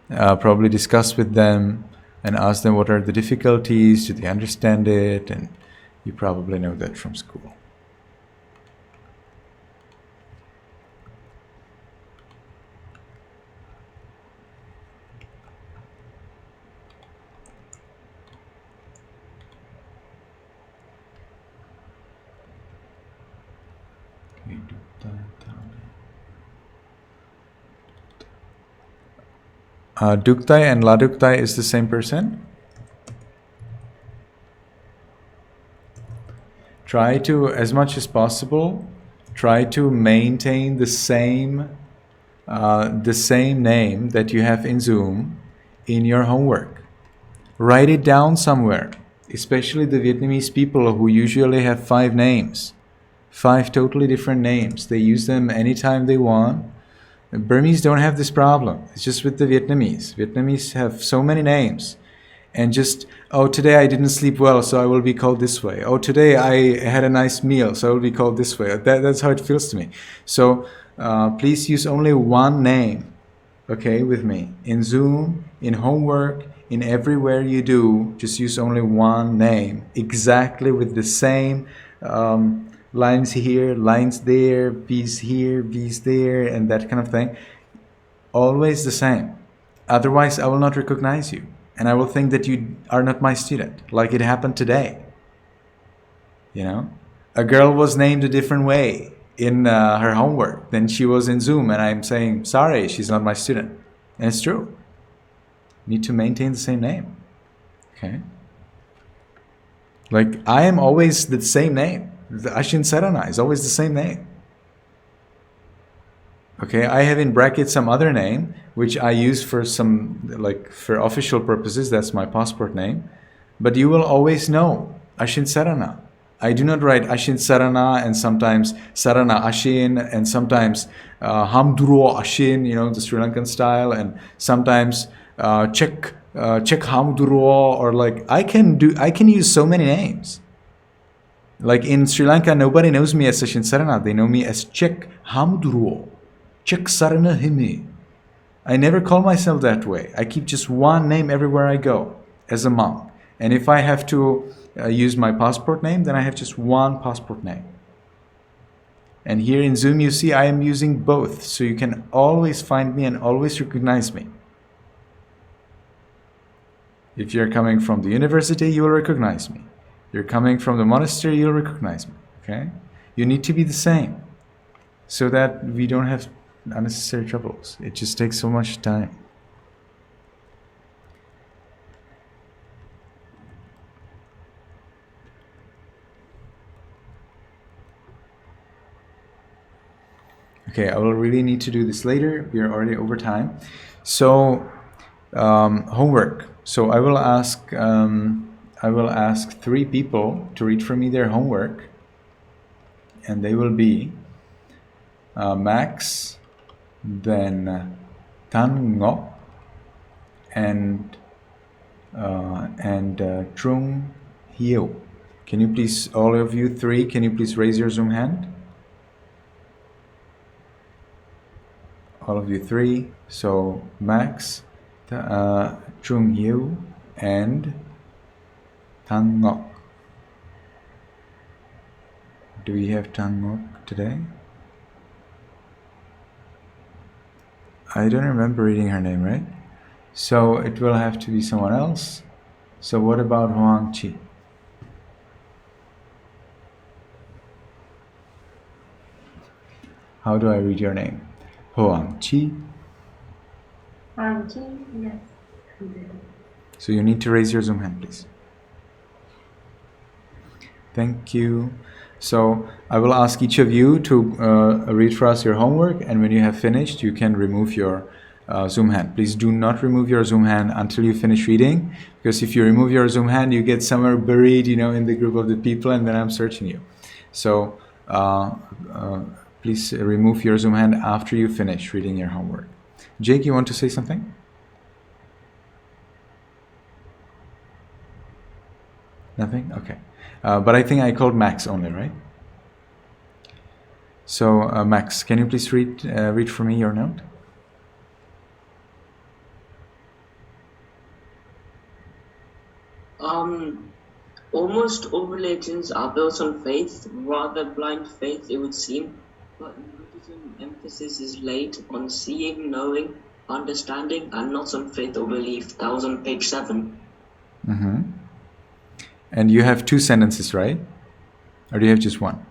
probably discuss with them and ask them what are the difficulties, do they understand it, and you probably know that from school. Duktai and Laduktai is the same person? Try to, as much as possible, try to maintain the same name that you have in Zoom in your homework. Write it down somewhere, especially the Vietnamese people who usually have 5 names, 5 totally different names. They use them anytime they want. Burmese don't have this problem. It's just with the Vietnamese. Vietnamese have so many names. And just, oh, today I didn't sleep well, so I will be called this way. Oh, today I had a nice meal, so I will be called this way. That's how it feels to me. So please use only one name, okay, with me. In Zoom, in homework, in everywhere you do, just use only one name, exactly with the same lines here, lines there, B's here, B's there, and that kind of thing. Always the same. Otherwise, I will not recognize you. And I will think that you are not my student, like it happened today. You know? A girl was named a different way in her homework than she was in Zoom, and I'm saying, sorry, she's not my student. And it's true. Need to maintain the same name. Okay? Like, I am always the same name. The Ashin Sarana is always the same name. Okay, I have in brackets some other name, which I use for some, like, for official purposes. That's my passport name. But you will always know Ashin Sarana. I do not write Ashin Sarana and sometimes Sarana Ashin and sometimes Hamduro Ashin, you know, the Sri Lankan style, and sometimes Czech Hamduro, or like I can use so many names. Like in Sri Lanka, nobody knows me as Ashin Sarana. They know me as Czech Hamduro, Czech Sarana Himi. I never call myself that way. I keep just one name everywhere I go as a monk. And if I have to use my passport name, then I have just one passport name. And here in Zoom, you see I am using both. So you can always find me and always recognize me. If you're coming from the university, you will recognize me. You're coming from the monastery, you'll recognize me. Okay? You need to be the same so that we don't have unnecessary troubles. It just takes so much time. Okay, I will really need to do this later. We are already over time. So, homework. So I will ask 3 people to read for me their homework, and they will be Max, then Tan Ngok, and Trung Hieu. Can you please, all of you 3, can you please raise your Zoom hand? All of you 3. So Max, Trung Hieu, and Tan Ngok. Do we have Tan Ngok today? I don't remember reading her name, right? So it will have to be someone else. So what about Hoang Chi? How do I read your name? Hoang Chi. Yes. So you need to raise your Zoom hand, please. Thank you. So I will ask each of you to read for us your homework, and when you have finished, you can remove your Zoom hand. Please do not remove your Zoom hand until you finish reading, because if you remove your Zoom hand, you get somewhere buried, in the group of the people, and then I'm searching you. So please remove your Zoom hand after you finish reading your homework. Jake, you want to say something? Nothing? Okay. But I think I called Max only, right? So Max, can you please read for me your note? Almost all religions are built on faith, rather blind faith it would seem, but in Buddhism emphasis is laid on seeing, knowing, understanding, and not on faith or belief. That was on page 7. Mm-hmm. And you have 2 sentences, right? Or do you have just one?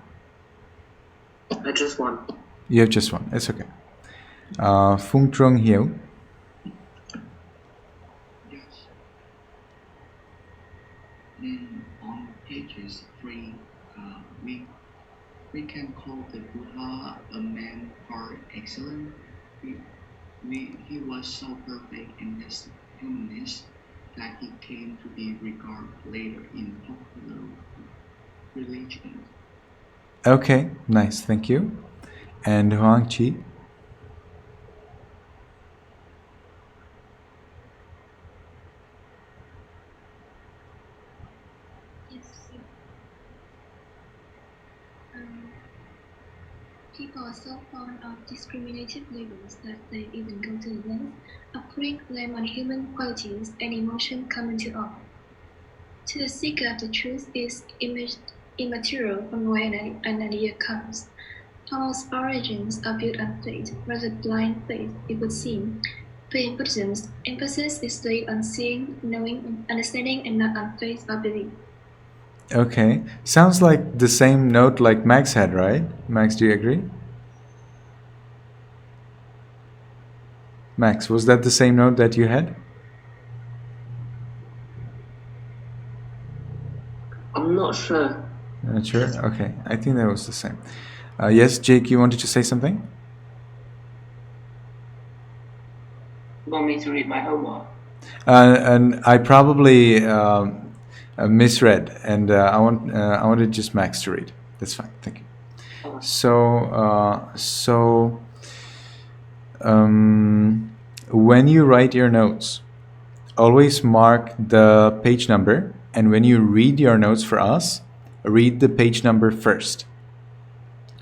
Just one. You have just one. It's okay. Phung Trung Hieu. On pages 3, we can call the Buddha a man par excellence. He was so perfect in his humanist that he came to be regarded later in popular religion. Okay, nice, thank you. And Huang Chi? People are so fond of discriminative labels that they even go to the length of putting blame on human qualities and emotion common to all. To the seeker of the truth is immaterial from where an idea comes. All's origins are built on faith, rather blind faith, it would seem. But in Buddhism, emphasis is laid on seeing, knowing, understanding, and not on faith or belief. Okay, sounds like the same note like Max had, right? Max, do you agree? Max, was that the same note that you had? I'm not sure. Not sure? Okay, I think that was the same. Yes, Jake, you wanted to say something? You want me to read my homework? And I probably misread, and I wanted just Max to read. That's fine, thank you. Okay. So when you write your notes, always mark the page number, and when you read your notes for us, read the page number first.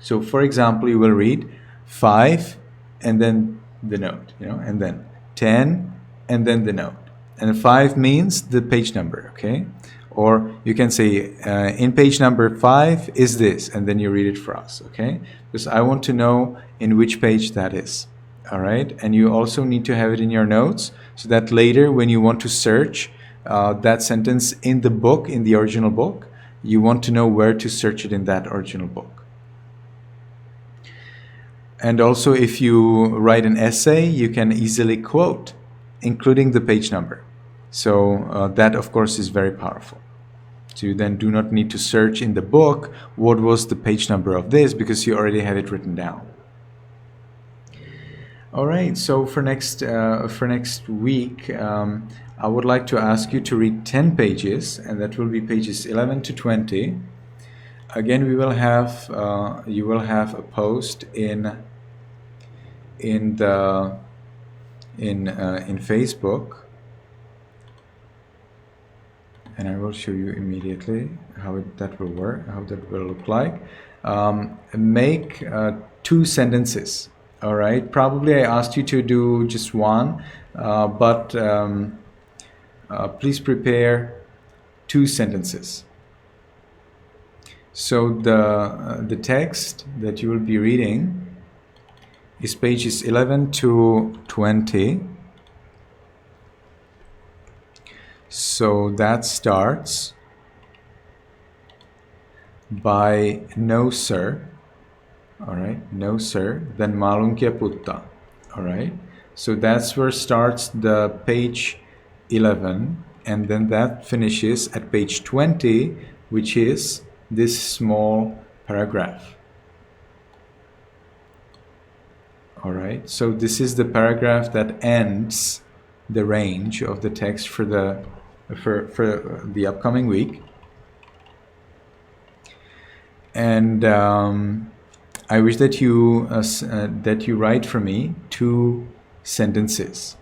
So for example, you will read 5 and then the note, and then 10 and then the note. And 5 means the page number, okay? Or you can say, in page number 5 is this, and then you read it for us, okay? Because I want to know in which page that is, all right? And you also need to have it in your notes so that later when you want to search that sentence in the book, in the original book, you want to know where to search it in that original book. And also, if you write an essay, you can easily quote, including the page number. So that, of course, is very powerful. So you then do not need to search in the book what was the page number of this, because you already have it written down. All right, so for next week, I would like to ask you to read 10 pages, and that will be pages 11 to 20. Again, we will have you will have a post in Facebook, and I will show you immediately how that will work, how that will look like. Make 2 sentences. All right, probably I asked you to do just one, but please prepare 2 sentences. So the text that you will be reading is pages 11 to 20. So that starts by no sir. All right, no sir, then Malunkya Putta. All right, so that's where starts the page 11, and then that finishes at page 20, which is this small paragraph. All right, so this is the paragraph that ends the range of the text for the upcoming week. And I wish that you write for me 2 sentences.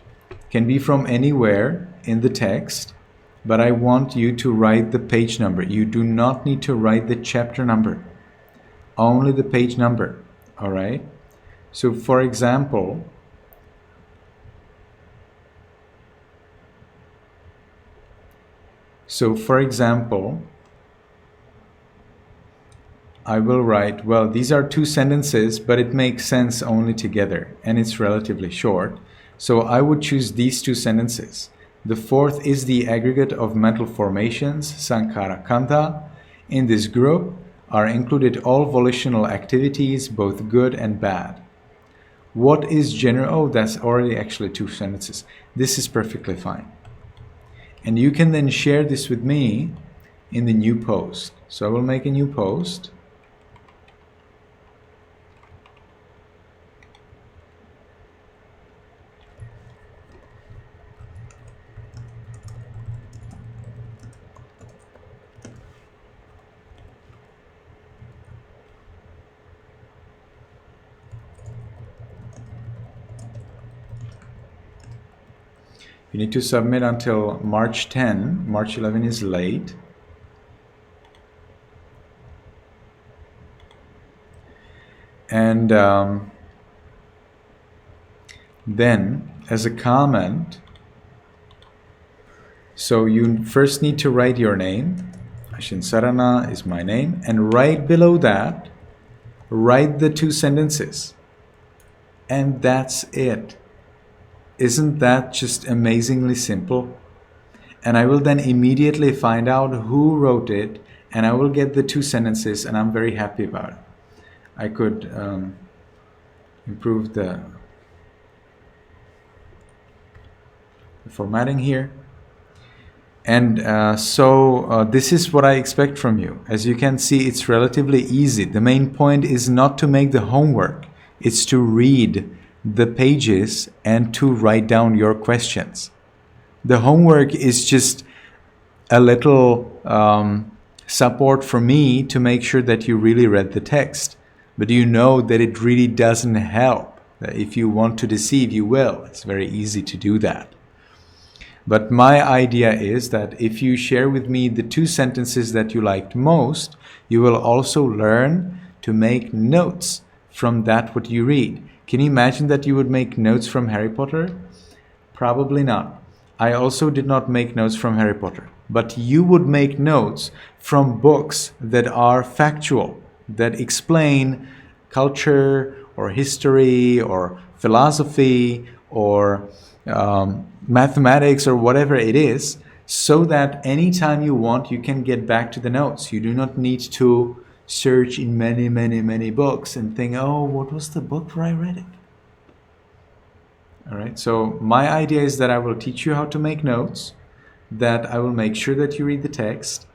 Can be from anywhere in the text, but I want you to write the page number. You do not need to write the chapter number, only the page number. All right. So, for example, I will write, well, these are 2 sentences, but it makes sense only together, and it's relatively short. So I would choose these 2 sentences. The 4th is the aggregate of mental formations, sankhara khandha. In this group are included all volitional activities, both good and bad. What is general? Oh, that's already actually 2 sentences. This is perfectly fine. And you can then share this with me in the new post. So I will make a new post. You need to submit until March 10. March 11 is late. And then, as a comment, so you first need to write your name. Ashin Sarana is my name. And right below that, write the 2 sentences. And that's it. Isn't that just amazingly simple? And I will then immediately find out who wrote it, and I will get the 2 sentences, and I'm very happy about it. I could improve the formatting here. And so this is what I expect from you. As you can see, it's relatively easy. The main point is not to make the homework. It's to read the pages and to write down your questions. The homework is just a little support for me to make sure that you really read the text. But you know that it really doesn't help. If you want to deceive, you will. It's very easy to do that. But my idea is that if you share with me the 2 sentences that you liked most, you will also learn to make notes from that what you read. Can you imagine that you would make notes from Harry Potter? Probably not. I also did not make notes from Harry Potter. But you would make notes from books that are factual, that explain culture or history or philosophy or mathematics or whatever it is, so that anytime you want, you can get back to the notes. You do not need to search in many books and think, oh, what was the book where I read it? All right, so my idea is that I will teach you how to make notes, that I will make sure that you read the text,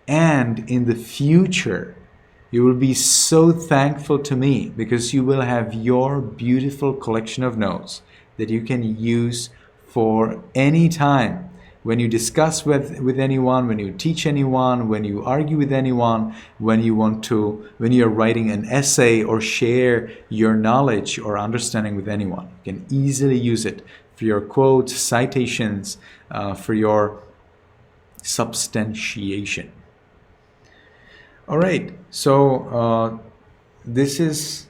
and in the future, you will be so thankful to me because you will have your beautiful collection of notes that you can use for any time. When you discuss with anyone, when you teach anyone, when you argue with anyone, when you're writing an essay or share your knowledge or understanding with anyone, you can easily use it for your quotes, citations, for your substantiation. All right, so this is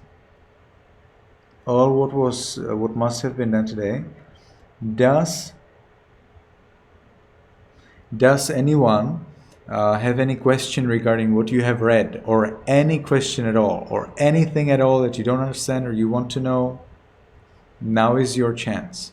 all what must have been done today. Does anyone have any question regarding what you have read, or any question at all, or anything at all that you don't understand or you want to know? Now is your chance.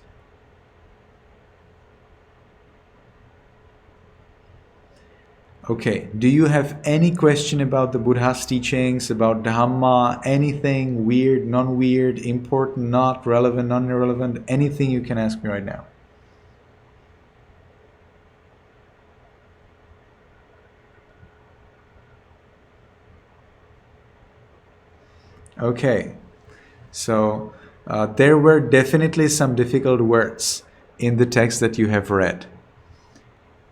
Okay, do you have any question about the Buddha's teachings, about Dhamma, anything weird, non-weird, important, not relevant, non-irrelevant, anything you can ask me right now? Okay, so there were definitely some difficult words in the text that you have read.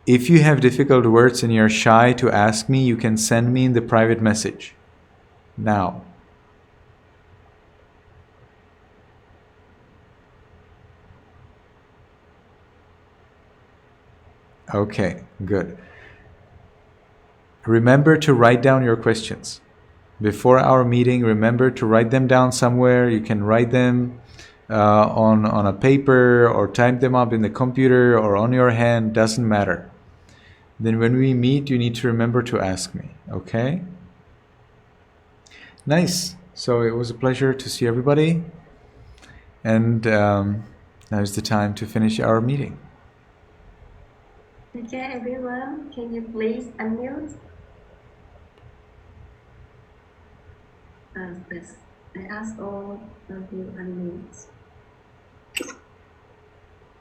If you have difficult words and you're shy to ask me, you can send me in the private message now. Okay, good. Remember to write down your questions. Before our meeting, remember to write them down somewhere. You can write them on a paper or type them up in the computer or on your hand, doesn't matter. Then when we meet, you need to remember to ask me, okay? Nice. So it was a pleasure to see everybody. And now is the time to finish our meeting. Okay, everyone, can you please unmute? Yes, I ask all of you unmute.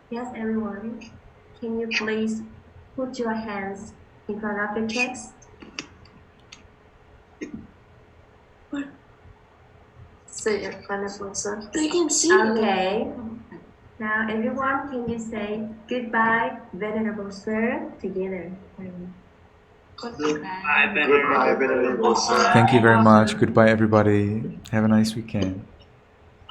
Yes, everyone, can you please put your hands in front of the text? Say in front of myself. They can see. Okay. Now, everyone, can you say goodbye, Venerable Sir, together? Goodbye, Venerable Sir. Thank you very much. Goodbye, everybody. Have a nice weekend.